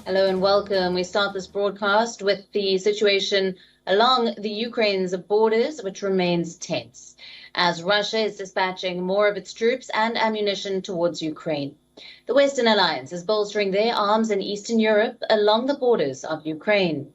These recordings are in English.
Hello and welcome. We start this broadcast with the situation along the Ukraine's borders, which remains tense, as Russia is dispatching more of its troops and ammunition towards Ukraine. The Western Alliance is bolstering their arms in Eastern Europe along the borders of Ukraine.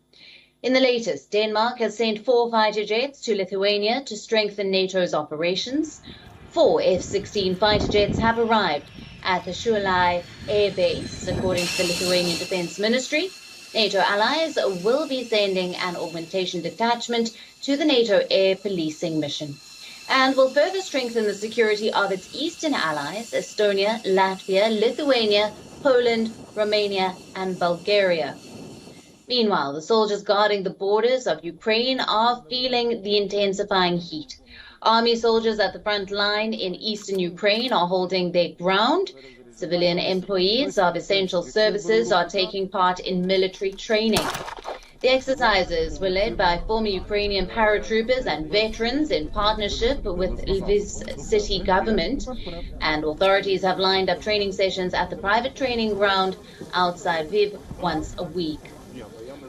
In the latest, Denmark has sent 4 fighter jets to Lithuania to strengthen NATO's operations. 4 F-16 fighter jets have arrived at the Šiauliai Air Base, according to the Lithuanian Defense Ministry. NATO allies will be sending an augmentation detachment to the NATO air policing mission and will further strengthen the security of its eastern allies, Estonia, Latvia, Lithuania, Poland, Romania, and Bulgaria. Meanwhile, the soldiers guarding the borders of Ukraine are feeling the intensifying heat. Army soldiers at the front line in eastern Ukraine are holding their ground. Civilian employees of essential services are taking part in military training. The exercises were led by former Ukrainian paratroopers and veterans in partnership with Lviv city government, and authorities have lined up training sessions at the private training ground outside Lviv once a week.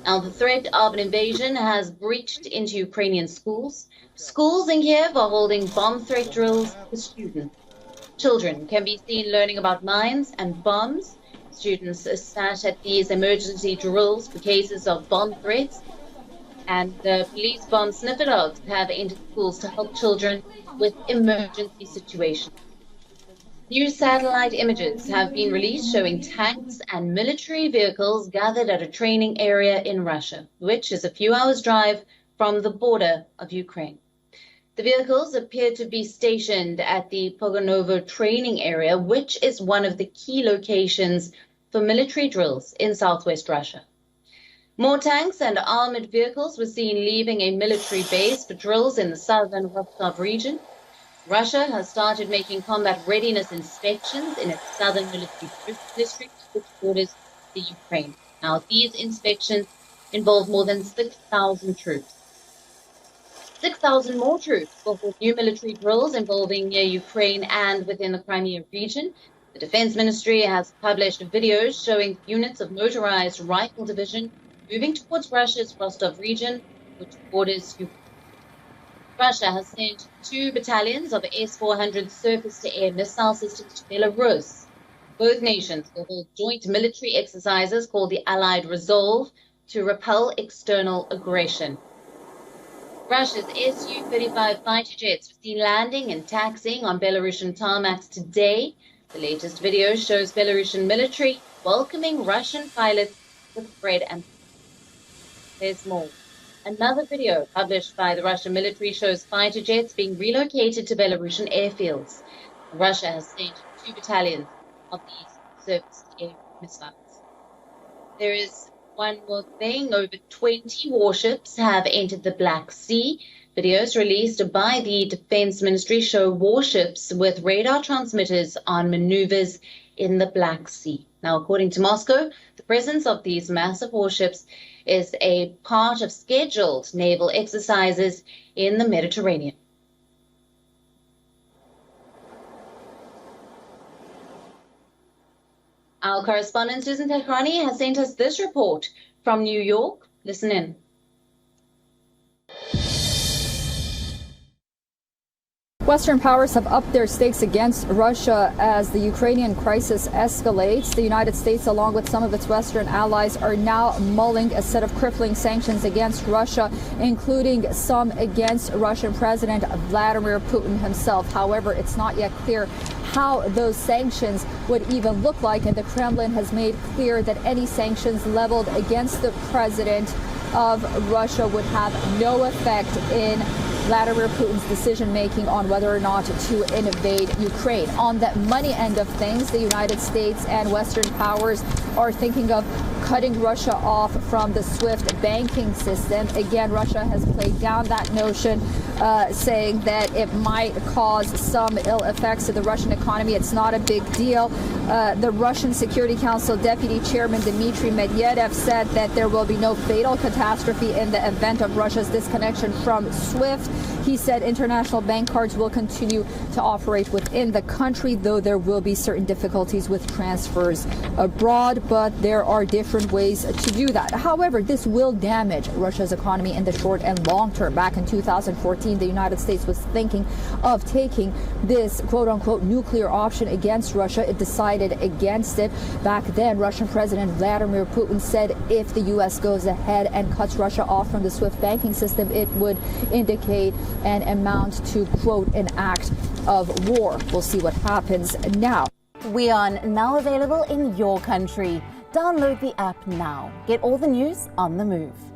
Now, the threat of an invasion has breached into Ukrainian schools. Schools in Kiev are holding bomb threat drills for students. Children can be seen learning about mines and bombs. Students sat at these emergency drills for cases of bomb threats. And the police bomb sniffer dogs have entered schools to help children with emergency situations. New satellite images have been released showing tanks and military vehicles gathered at a training area in Russia, which is a few hours' drive from the border of Ukraine. The vehicles appear to be stationed at the Pogonovo training area, which is one of the key locations for military drills in southwest Russia. More tanks and armored vehicles were seen leaving a military base for drills in the southern Rostov region. Russia has started making combat readiness inspections in its southern military district, which borders the Ukraine. Now, these inspections involve more than 6,000 troops. 6,000 more troops will hold new military drills involving Ukraine and within the Crimea region. The Defense Ministry has published videos showing units of motorized rifle division moving towards Russia's Rostov region, which borders Ukraine. Russia has sent 2 battalions of S-400 surface-to-air missile systems to Belarus. Both nations will hold joint military exercises called the Allied Resolve to repel external aggression. Russia's Su-35 fighter jets were seen landing and taxiing on Belarusian tarmacs today. The latest video shows Belarusian military welcoming Russian pilots with bread and food. There's more. Another video published by the Russian military shows fighter jets being relocated to Belarusian airfields. Russia has sent 2 battalions of these surface-to-air missiles. There is one more thing. Over 20 warships have entered the Black Sea. Videos released by the Defense Ministry show warships with radar transmitters on maneuvers in the Black Sea. Now, according to Moscow, the presence of these massive warships is a part of scheduled naval exercises in the Mediterranean. Our correspondent Susan Tehrani has sent us this report from New York. Listen in. Western powers have upped their stakes against Russia as the Ukrainian crisis escalates. The United States, along with some of its Western allies, are now mulling a set of crippling sanctions against Russia, including some against Russian President Vladimir Putin himself. However, it's not yet clear how those sanctions would even look like, and the Kremlin has made clear that any sanctions leveled against the president of Russia would have no effect in Vladimir Putin's decision-making on whether or not to invade Ukraine. On the money end of things, the United States and Western powers are thinking of cutting Russia off from the SWIFT banking system. Again, Russia has played down that notion, saying that it might cause some ill effects to the Russian economy. It's not a big deal. The Russian Security Council Deputy Chairman Dmitry Medvedev said that there will be no fatal catastrophe in the event of Russia's disconnection from SWIFT. He said international bank cards will continue to operate within the country, though there will be certain difficulties with transfers abroad. But there are different different ways to do that. However, this will damage Russia's economy in the short and long term. Back in 2014, the United States was thinking of taking this quote-unquote nuclear option against Russia. It decided against it. Back then, Russian President Vladimir Putin said if the U.S. goes ahead and cuts Russia off from the SWIFT banking system, it would indicate and amount to, quote, an act of war. We'll see what happens now. We are now available in your country. Download the app now. Get all the news on the move.